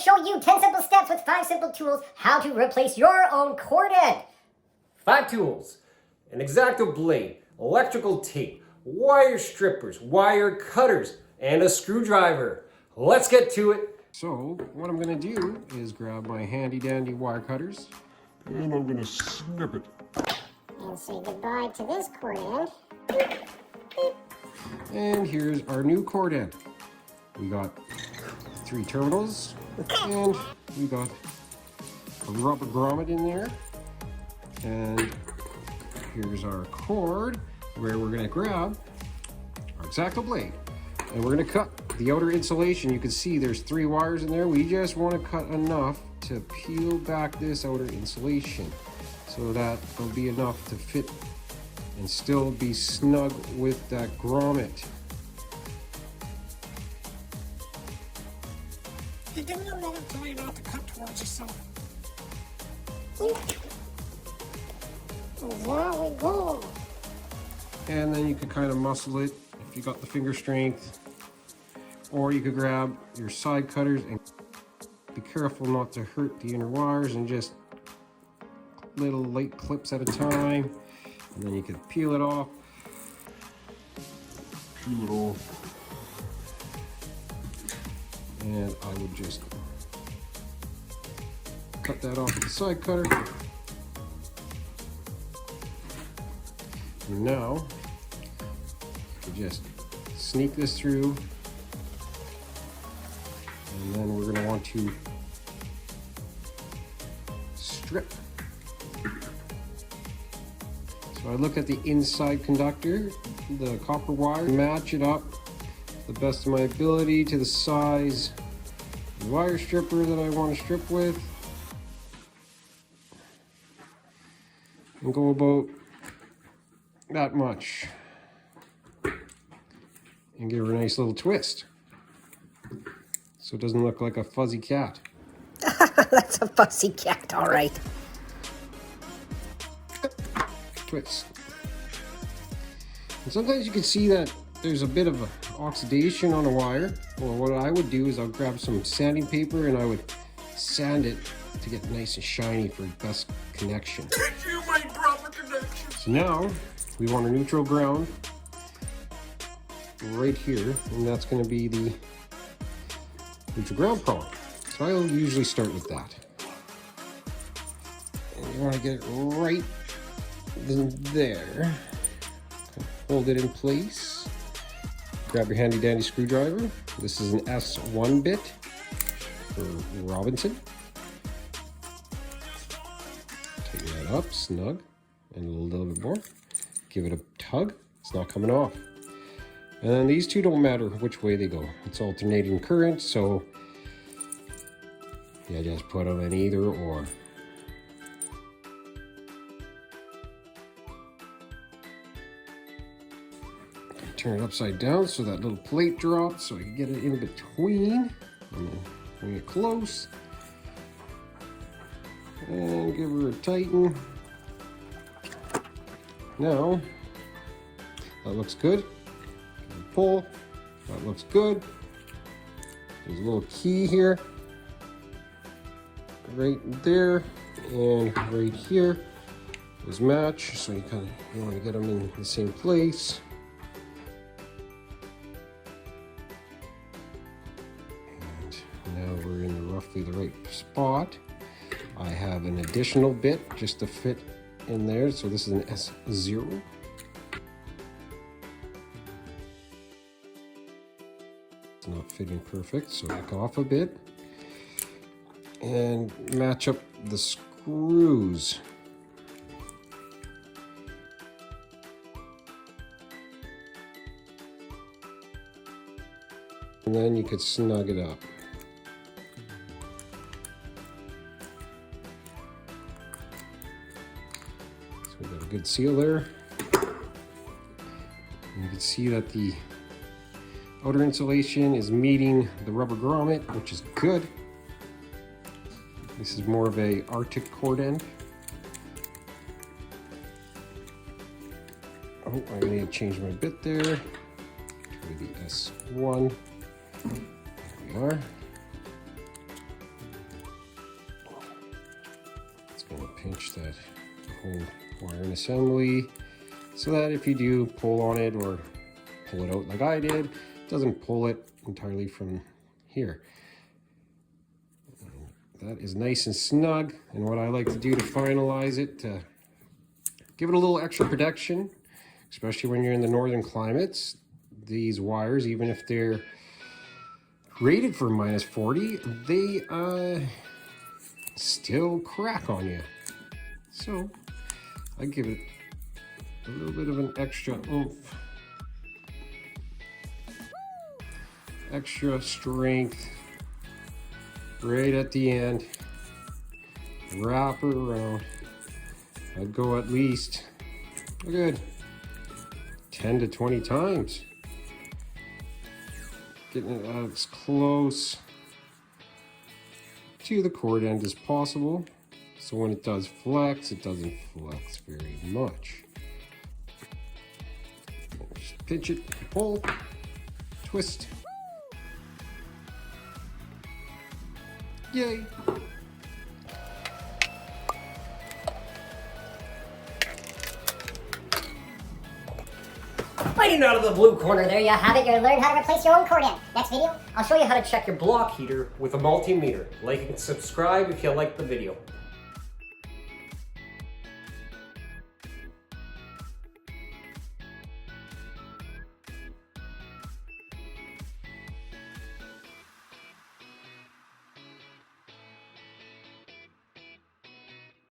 show you 10 simple steps with 5 simple tools how to replace your own cord end. 5 tools: an exacto blade, electrical tape, wire strippers, wire cutters, and a screwdriver. Let's get to it. So what I'm going to do is grab my handy dandy wire cutters and I'm going to snip it. And say goodbye to this cord end. And here's our new cord end. We got 3 terminals and we got a rubber grommet in there. And here's our cord where we're going to grab our exacto blade. And we're going to cut the outer insulation. You can see there's 3 wires in there. We just want to cut enough to peel back this outer insulation so that will be enough to fit and still be snug with that grommet. You didn't know to tell you not to cut towards yourself. There we go. And then you could kind of muscle it if you got the finger strength, or you could grab your side cutters and be careful not to hurt the inner wires and just little light clips at a time. And then you could peel it off. Peel it off. And I would just cut that off with the side cutter. And now, you just sneak this through. And then we're going to want to strip. So I look at the inside conductor, the copper wire, match it up to the best of my ability to the size of the wire stripper that I want to strip with. And go about that much. And give her a nice little twist, so it doesn't look like a fuzzy cat. That's a fussy cat, all right. Twist. And sometimes you can see that there's a bit of oxidation on a wire. Well, what I would do is I'll grab some sanding paper and I would sand it to get nice and shiny for best connection. You made proper connection. So now we want a neutral ground right here, and that's going to be the neutral ground prong. So I'll usually start with that. And you want to get it right in there. Hold it in place. Grab your handy dandy screwdriver. This is an S1 bit for Robinson. Tighten that up, snug, and a little bit more. Give it a tug. It's not coming off. And then these two don't matter which way they go. It's alternating current, so yeah, just put them in either or. Turn it upside down so that little plate drops so I can get it in between. And then bring it close. And give her a tighten. Now, that looks good. Pull. That looks good. There's a little key here. Right there and right here. Those match, so you want to get them in the same place. And now we're in roughly the right spot. I have an additional bit just to fit in there, so this is an S0. It's not fitting perfect, so back off a bit and match up the screws. And then you could snug it up. So we got a good seal there. And you can see that the outer insulation is meeting the rubber grommet, which is good. This is more of a Arctic cord end. Oh, I need to change my bit there to the S1. There we are. pinch that whole wire and assembly so that if you do pull on it or pull it out like I did, it doesn't pull it entirely from here. That is nice and snug, and what I like to do to finalize it, to give it a little extra protection, especially when you're in the northern climates, these wires, even if they're rated for -40, they still crack on you. So I give it a little bit of an extra oomph, extra strength right at the end. Wrap her around. I'd go at least a good 10 to 20 times, getting it as close to the cord end as possible, so when it does flex, it doesn't flex very much. Just pinch it, pull, twist. Yay! Biting out of the blue corner, there you have it. You learned how to replace your own cord end. Next video, I'll show you how to check Check your block heater with a multimeter. Like and subscribe if you liked the video.